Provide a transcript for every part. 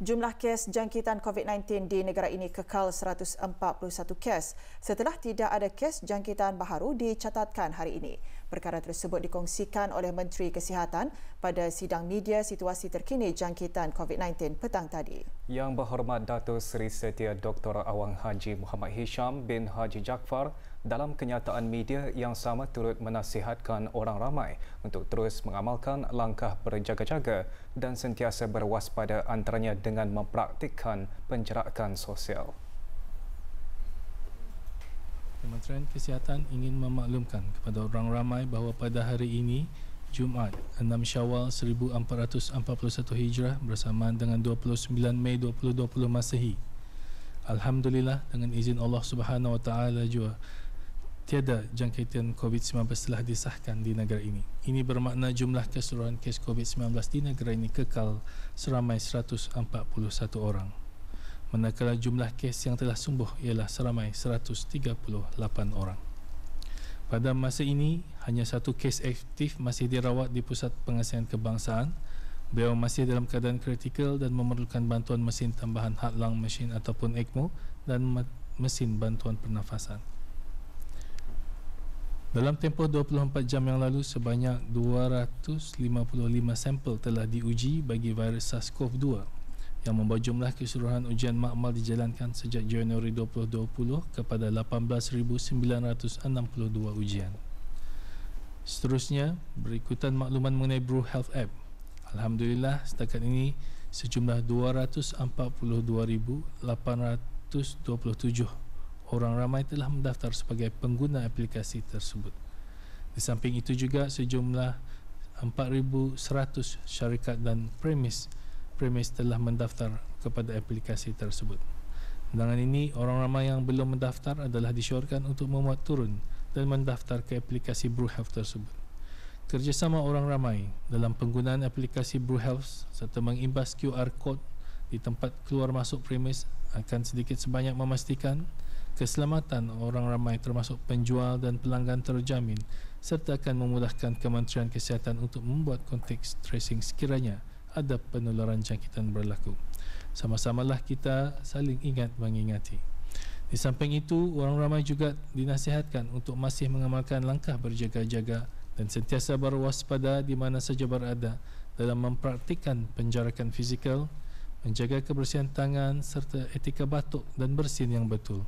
Jumlah kes jangkitan COVID-19 di negara ini kekal 141 kes setelah tidak ada kes jangkitan baharu dicatatkan hari ini. Perkara tersebut dikongsikan oleh Menteri Kesihatan pada sidang media situasi terkini jangkitan COVID-19 petang tadi. Yang berhormat Datuk Seri Setia Dr. Awang Haji Muhammad Hisham bin Haji Jaafar dalam kenyataan media yang sama turut menasihatkan orang ramai untuk terus mengamalkan langkah berjaga-jaga dan sentiasa berwaspada antaranya dengan mempraktikkan penjarakan sosial. Kementerian Kesihatan ingin memaklumkan kepada orang ramai bahawa pada hari ini, Jumaat 6 Syawal 1441 Hijrah bersamaan dengan 29 Mei 2020 Masehi. Alhamdulillah, dengan izin Allah Subhanahu Wa Taala juga tiada jangkitan COVID-19 telah disahkan di negara ini. Ini bermakna jumlah keseluruhan kes COVID-19 di negara ini kekal seramai 141 orang. Manakala jumlah kes yang telah sembuh ialah seramai 138 orang. Pada masa ini, hanya satu kes aktif masih dirawat di Pusat Pengasihan Kebangsaan. Beliau masih dalam keadaan kritikal dan memerlukan bantuan mesin tambahan heart lung machine ataupun ECMO dan mesin bantuan pernafasan. Dalam tempoh 24 jam yang lalu, sebanyak 255 sampel telah diuji bagi virus SARS-CoV-2 yang membawa jumlah keseluruhan ujian makmal dijalankan sejak Januari 2020 kepada 18,962 ujian. Seterusnya, berikutan makluman mengenai Bru Health App. Alhamdulillah, setakat ini sejumlah 242,827 orang ramai telah mendaftar sebagai pengguna aplikasi tersebut. Di samping itu juga sejumlah 4,100 syarikat dan premis telah mendaftar kepada aplikasi tersebut. Dengan ini, orang ramai yang belum mendaftar adalah disyorkan untuk memuat turun dan mendaftar ke aplikasi Bru Health tersebut. Kerjasama orang ramai dalam penggunaan aplikasi Bru Health serta mengimbas QR Code di tempat keluar masuk premis akan sedikit sebanyak memastikan keselamatan orang ramai termasuk penjual dan pelanggan terjamin serta akan memudahkan Kementerian Kesihatan untuk membuat konteks tracing sekiranya ada penularan jangkitan berlaku. Sama-samalah kita saling ingat mengingati. Di samping itu, orang ramai juga dinasihatkan untuk masih mengamalkan langkah berjaga-jaga dan sentiasa berwaspada di mana saja berada dalam mempraktikkan penjarakan fizikal, menjaga kebersihan tangan serta etika batuk dan bersin yang betul.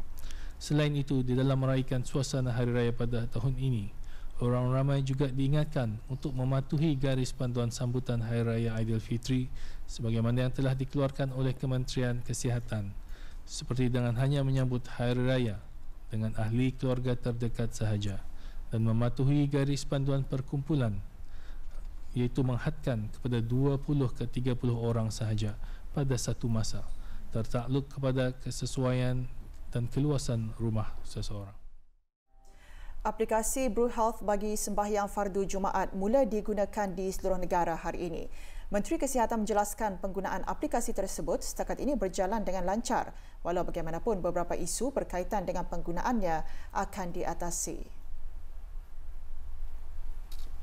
Selain itu, di dalam meraihkan suasana Hari Raya pada tahun ini, orang ramai juga diingatkan untuk mematuhi garis panduan sambutan Hari Raya Aidilfitri sebagaimana yang telah dikeluarkan oleh Kementerian Kesihatan, seperti dengan hanya menyambut Hari Raya dengan ahli keluarga terdekat sahaja dan mematuhi garis panduan perkumpulan, iaitu menghadkan kepada 20 ke 30 orang sahaja pada satu masa, tertakluk kepada kesesuaian dan keluasan rumah seseorang. Aplikasi Bru Health bagi sembahyang fardu Jumaat mula digunakan di seluruh negara hari ini. Menteri Kesihatan menjelaskan penggunaan aplikasi tersebut setakat ini berjalan dengan lancar walau bagaimanapun beberapa isu berkaitan dengan penggunaannya akan diatasi.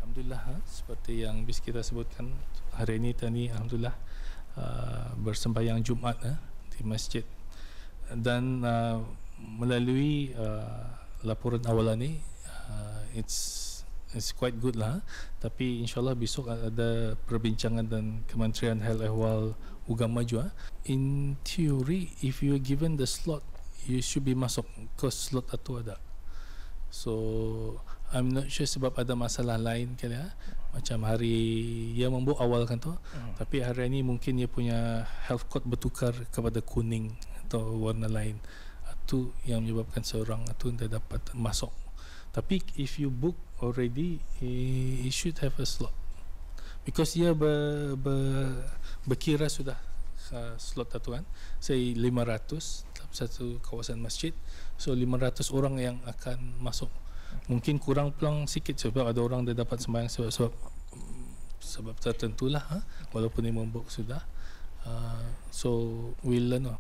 Alhamdulillah, seperti yang bis kita sebutkan hari ini tadi, alhamdulillah bersembahyang Jumaat di masjid dan melalui laporan awalan ni it's quite good lah, tapi insyaallah besok ada perbincangan dan Kementerian Health Ehwal Ugama juga. In theory, if you given the slot, you should be masuk ke slot itu ada. So I'm not sure sebab ada masalah lain kali macam hari yang membuat awal kan tu, tapi hari ini mungkin dia punya health code bertukar kepada kuning atau warna lain. Itu yang menyebabkan seorang itu tidak dapat masuk. Tapi if you book already, you should have a slot because dia berkira sudah slot itu kan, say 500 dalam satu kawasan masjid, so 500 orang yang akan masuk. Mungkin kurang peluang sikit sebab ada orang dia dapat sembahyang sebab tertentulah, walaupun dia membook sudah. So we'll learn.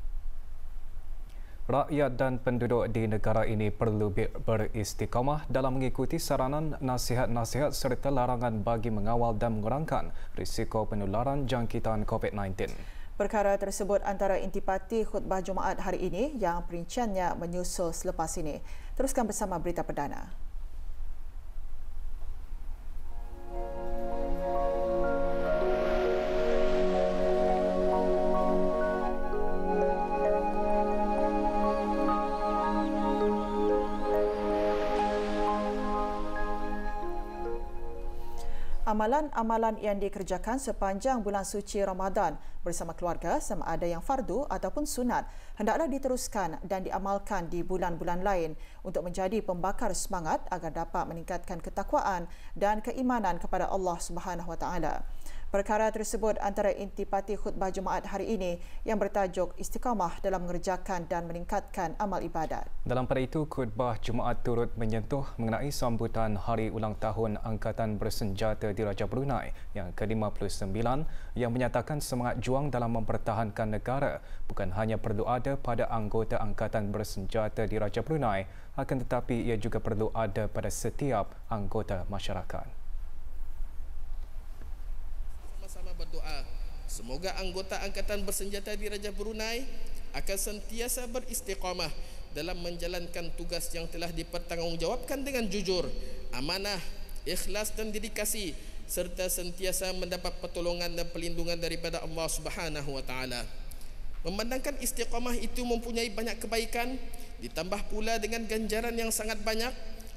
Rakyat dan penduduk di negara ini perlu beristiqamah dalam mengikuti saranan, nasihat-nasihat serta larangan bagi mengawal dan mengurangkan risiko penularan jangkitan COVID-19. Perkara tersebut antara intipati khutbah Jumaat hari ini yang perinciannya menyusul selepas ini. Teruskan bersama berita perdana. Amalan-amalan yang dikerjakan sepanjang bulan suci Ramadan bersama keluarga sama ada yang fardu ataupun sunat hendaklah diteruskan dan diamalkan di bulan-bulan lain untuk menjadi pembakar semangat agar dapat meningkatkan ketakwaan dan keimanan kepada Allah Subhanahu Wa Taala. Perkara tersebut antara intipati khutbah Jumaat hari ini yang bertajuk Istiqamah dalam mengerjakan dan meningkatkan amal ibadat. Dalam pada itu, khutbah Jumaat turut menyentuh mengenai sambutan Hari Ulang Tahun Angkatan Bersenjata Diraja Brunei yang ke-59 yang menyatakan semangat juang dalam mempertahankan negara bukan hanya perlu ada pada anggota Angkatan Bersenjata Diraja Brunei, akan tetapi ia juga perlu ada pada setiap anggota masyarakat. Sama berdoa, semoga anggota Angkatan Bersenjata Diraja Brunei akan sentiasa beristiqamah dalam menjalankan tugas yang telah dipertanggungjawabkan dengan jujur, amanah, ikhlas dan dedikasi serta sentiasa mendapat pertolongan dan perlindungan daripada Allah Subhanahu Wa Taala. Memandangkan istiqamah itu mempunyai banyak kebaikan ditambah pula dengan ganjaran yang sangat banyak,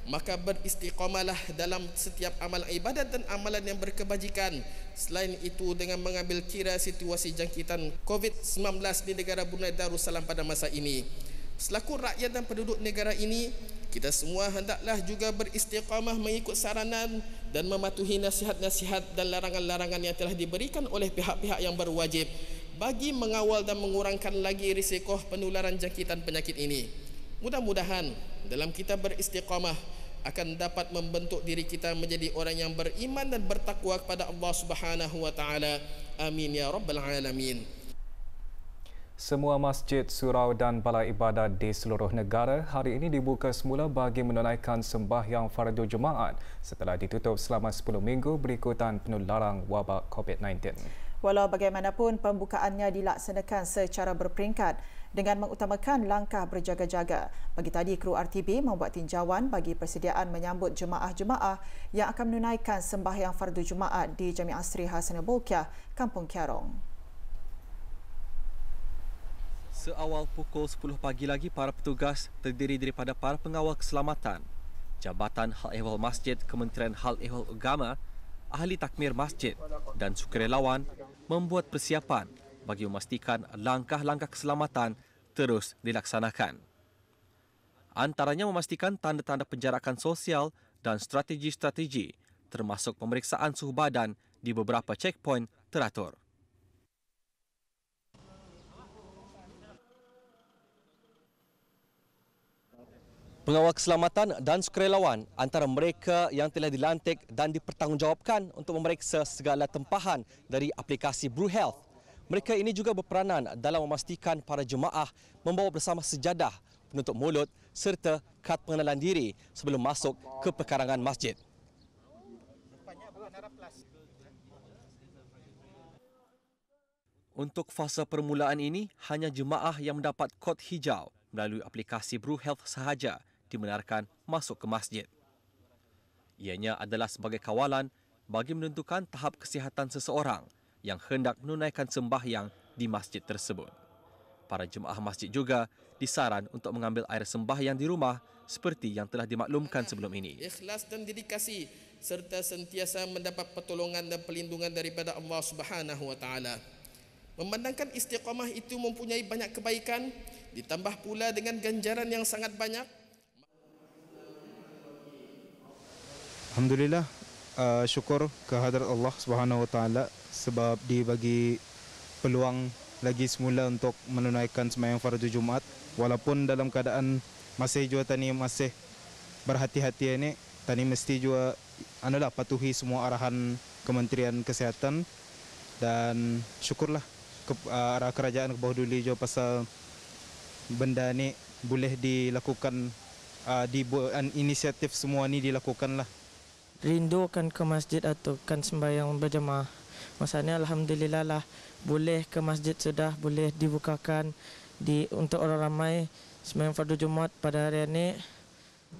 maka beristiqamalah dalam setiap amalan ibadat dan amalan yang berkebajikan. Selain itu, dengan mengambil kira situasi jangkitan COVID-19 di negara Brunei Darussalam pada masa ini, selaku rakyat dan penduduk negara ini, kita semua hendaklah juga beristiqamah mengikut saranan dan mematuhi nasihat-nasihat dan larangan-larangan yang telah diberikan oleh pihak-pihak yang berwajib bagi mengawal dan mengurangkan lagi risiko penularan jangkitan penyakit ini. Mudah-mudahan dalam kita beristiqamah akan dapat membentuk diri kita menjadi orang yang beriman dan bertakwa kepada Allah Subhanahu Wa Taala. Amin ya rabbal alamin. Semua masjid, surau dan balai ibadat di seluruh negara hari ini dibuka semula bagi menunaikan sembahyang fardu Jumaat setelah ditutup selama 10 minggu berikutan penularan wabak COVID-19. Walau bagaimanapun, pembukaannya dilaksanakan secara berperingkat dengan mengutamakan langkah berjaga-jaga. Pagi tadi, kru RTB membuat tinjauan bagi persediaan menyambut jemaah-jemaah yang akan menunaikan sembahyang fardu Jumaat di Jamiah Asri Hasanul Bolkiah, Kampung Kiarong. Seawal pukul 10 pagi lagi, para petugas terdiri daripada para pengawal keselamatan, Jabatan Hal Ehwal Masjid, Kementerian Hal Ehwal Agama, ahli takmir masjid dan sukarelawan membuat persiapan bagi memastikan langkah-langkah keselamatan terus dilaksanakan. Antaranya memastikan tanda-tanda penjarakan sosial dan strategi-strategi termasuk pemeriksaan suhu badan di beberapa checkpoint teratur. Pengawal keselamatan dan sukarelawan antara mereka yang telah dilantik dan dipertanggungjawabkan untuk memeriksa segala tempahan dari aplikasi BruHealth. Mereka ini juga berperanan dalam memastikan para jemaah membawa bersama sejadah, penutup mulut serta kad pengenalan diri sebelum masuk ke perkarangan masjid. Untuk fasa permulaan ini, hanya jemaah yang mendapat kod hijau melalui aplikasi BruHealth sahaja dibenarkan masuk ke masjid. Ianya adalah sebagai kawalan bagi menentukan tahap kesihatan seseorang yang hendak menunaikan sembahyang di masjid tersebut. Para jemaah masjid juga disaran untuk mengambil air sembahyang di rumah seperti yang telah dimaklumkan sebelum ini. Ikhlas dan dedikasi serta sentiasa mendapat pertolongan dan perlindungan daripada Allah Subhanahu Wa Taala. Memandangkan istiqamah itu mempunyai banyak kebaikan ditambah pula dengan ganjaran yang sangat banyak. Alhamdulillah, syukur kehadrat Allah Subhanahu Wa Taala sebab dibagi peluang lagi semula untuk menunaikan sembahyang fardu Jumaat walaupun dalam keadaan masih juga tani masih berhati-hati ini, tani mesti juga patuhi semua arahan Kementerian Kesihatan dan syukurlah arah kerajaan ke bawah dulu juga pasal benda ni boleh dilakukan inisiatif semua ni dilakukanlah. Rindu akan ke masjid atau kan sembahyang berjamaah Masanya alhamdulillah lah boleh ke masjid sudah boleh dibukakan untuk orang ramai sembahyang fardu Jumaat pada hari ini.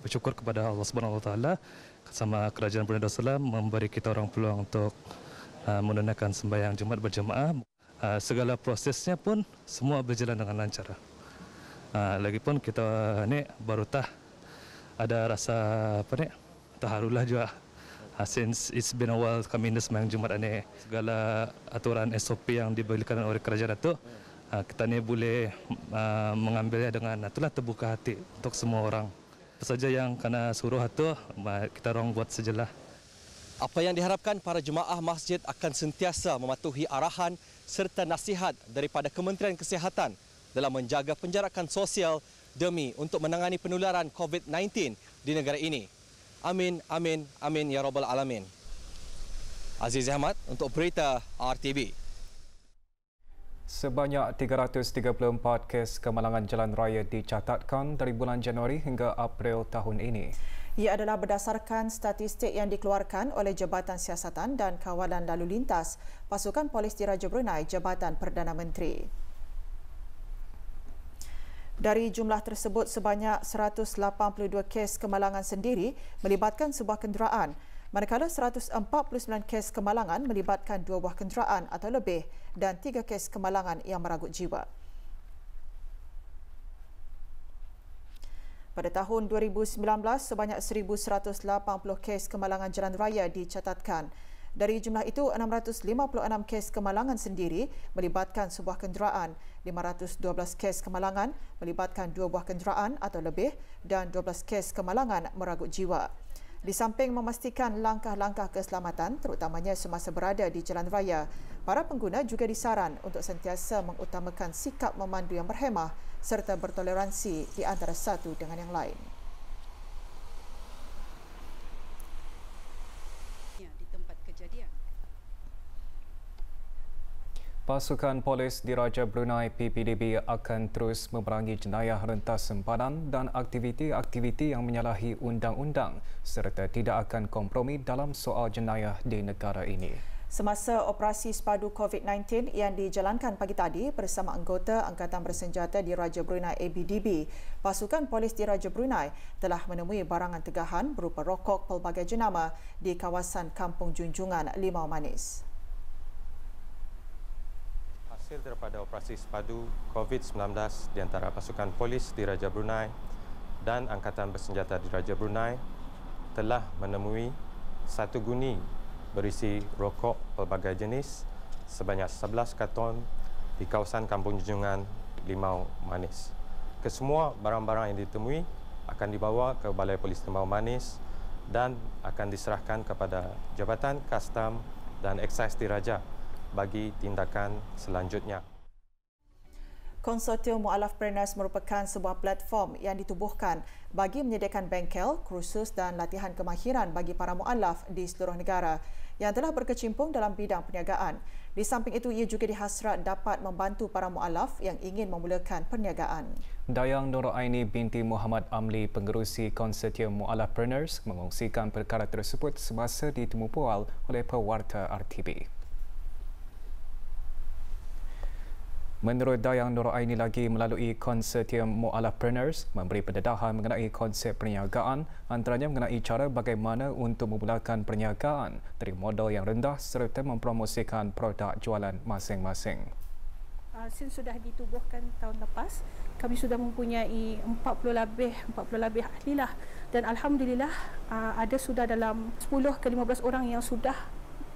Bersyukur kepada Allah Subhanahu Wa Taala sama Kerajaan Brunei Darussalam memberi kita orang peluang untuk menunaikan sembahyang Jumaat berjemaah. Segala prosesnya pun semua berjalan dengan lancar. Lagipun kita ni baru ada rasa terharulah juga. Since it's been a while kami sembahyang Jumaat ini, segala aturan SOP yang diberikan oleh kerajaan itu, kita ni boleh mengambilnya dengan terbuka hati untuk semua orang. Apa saja yang kena suruh itu, kita orang buat sajalah. Apa yang diharapkan para jemaah masjid akan sentiasa mematuhi arahan serta nasihat daripada Kementerian Kesihatan dalam menjaga penjarakan sosial demi untuk menangani penularan COVID-19 di negara ini. Amin, amin, amin ya Rabbal Alamin. Aziz Ahmad untuk berita RTV. Sebanyak 334 kes kemalangan jalan raya dicatatkan dari bulan Januari hingga April tahun ini. Ia adalah berdasarkan statistik yang dikeluarkan oleh Jabatan Siasatan dan Kawalan Lalu Lintas Pasukan Polis Diraja Brunei Jabatan Perdana Menteri. Dari jumlah tersebut, sebanyak 182 kes kemalangan sendiri melibatkan sebuah kenderaan, manakala 149 kes kemalangan melibatkan 2 buah kenderaan atau lebih dan 3 kes kemalangan yang meragut jiwa. Pada tahun 2019, sebanyak 1,180 kes kemalangan jalan raya dicatatkan. Dari jumlah itu, 656 kes kemalangan sendiri melibatkan sebuah kenderaan, 512 kes kemalangan melibatkan 2 buah kenderaan atau lebih dan 12 kes kemalangan meragut jiwa. Di samping memastikan langkah-langkah keselamatan terutamanya semasa berada di jalan raya, para pengguna juga disaran untuk sentiasa mengutamakan sikap memandu yang berhemah serta bertoleransi di antara satu dengan yang lain. Pasukan Polis Diraja Brunei PPDB akan terus memerangi jenayah rentas sempadan dan aktiviti-aktiviti yang menyalahi undang-undang serta tidak akan kompromi dalam soal jenayah di negara ini. Semasa operasi sepadu COVID-19 yang dijalankan pagi tadi bersama anggota Angkatan Bersenjata Diraja Brunei ABDB, Pasukan Polis Diraja Brunei telah menemui barangan tegahan berupa rokok pelbagai jenama di kawasan Kampung Junjungan, Limau Manis. Hasil daripada operasi sepadu COVID-19 di antara Pasukan Polis Diraja Brunei dan Angkatan Bersenjata Diraja Brunei telah menemui 1 guni berisi rokok pelbagai jenis sebanyak 11 karton di kawasan Kampung Junjungan, Limau Manis. Kesemua barang-barang yang ditemui akan dibawa ke Balai Polis Limau Manis dan akan diserahkan kepada Jabatan Kastam dan Eksais Diraja bagi tindakan selanjutnya. Konsortium Mu'alafpreneurs merupakan sebuah platform yang ditubuhkan bagi menyediakan bengkel, kursus dan latihan kemahiran bagi para mu'alaf di seluruh negara yang telah berkecimpung dalam bidang perniagaan. Di samping itu, ia juga dihasrat dapat membantu para mu'alaf yang ingin memulakan perniagaan. Dayang Nur Aini binti Muhammad Amli, pengerusi Konsortium Mu'alafpreneurs, mengongsikan perkara tersebut semasa ditemu pual oleh pewarta RTB. Menurut Dayang Nur Aini lagi, melalui Konsortium Mu'alafpreneurs memberi pendedahan mengenai konsep perniagaan, antaranya mengenai cara bagaimana untuk memulakan perniagaan dari modal yang rendah serta mempromosikan produk jualan masing-masing. Since sudah ditubuhkan tahun lepas, kami sudah mempunyai 40 lebih ahli lah, dan alhamdulillah ada sudah dalam 10 ke 15 orang yang sudah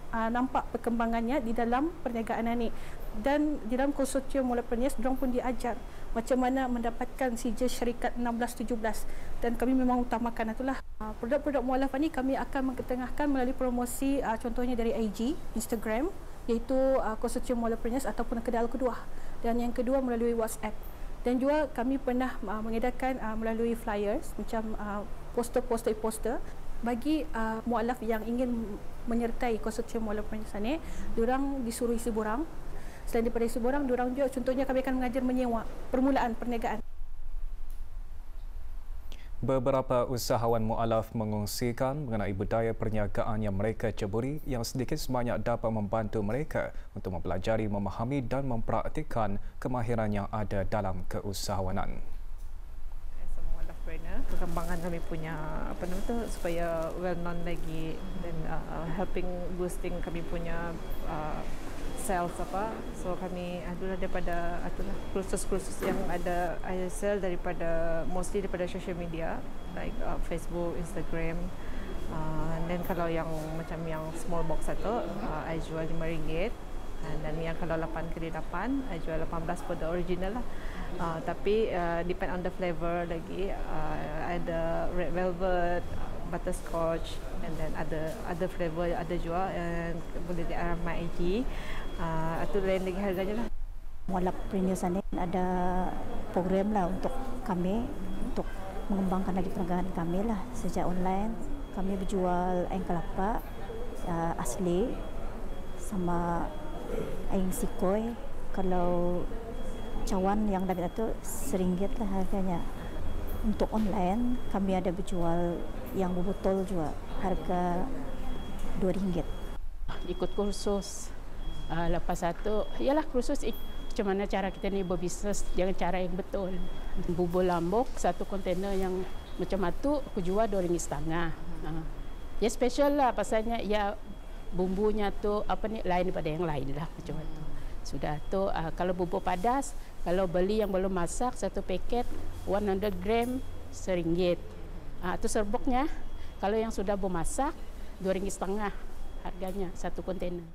nampak perkembangannya di dalam perniagaan ini. Dan di dalam konsortium Mu'alafpreneurs, mereka pun diajar macam mana mendapatkan sijil syarikat 16-17, dan kami memang utamakan itulah. Produk-produk mu'alaf ini kami akan mengetengahkan melalui promosi, contohnya dari IG, Instagram, iaitu konsortium Mu'alafpreneurs ataupun kedai Al-Quduah, dan yang kedua melalui WhatsApp. Dan juga kami pernah mengedarkan melalui flyers macam poster bagi mu'alaf yang ingin menyertai konsortium Mu'alafpreneurs ini. Diorang disuruh isi borang. Selain daripada isi borang, diorang juga contohnya kami akan mengajar menyewa permulaan perniagaan. Beberapa usahawan mualaf mengongsikan mengenai budaya perniagaan yang mereka ceburi yang sedikit sebanyak dapat membantu mereka untuk mempelajari, memahami dan mempraktikkan kemahiran yang ada dalam keusahawanan. Perkembangan kami punya supaya well known lagi dan helping boosting kami punya sales so kami daripada kursus-kursus yang ada sell daripada mostly daripada social media like Facebook, Instagram, dan kalau yang macam yang small box I jual RM5 dan yang kalau 8 kali 8 I jual 18 for the original lah. Tapi depend on the flavor lagi, ada red velvet, butterscotch, and then ada flavor ada jual and boleh di RMI IG. Itu lain lagi harganya lah. Mualaf Prenius ini ada program lah untuk kami untuk mengembangkan lagi perniagaan kami lah. Sejak online kami berjual air kelapa asli sama air sikoi. Kalau cawan yang dagat itu RM1 lah harganya. Untuk online kami ada berjual yang berbotol juga harga RM2. Ikut kursus, lepas itu ialah kursus macam mana cara kita ni berbisnes dengan cara yang betul. Bubur lambuk satu kontainer yang macam itu aku jual RM2.5. Ya special lah pasalnya ya bumbunya tu lain daripada yang lain lah macam itu. Sudah tu kalau bubur padas, kalau beli yang belum masak satu paket 100 gram RM1. Itu serbuknya. Kalau yang sudah bermasak RM2.5 harganya satu kontainer.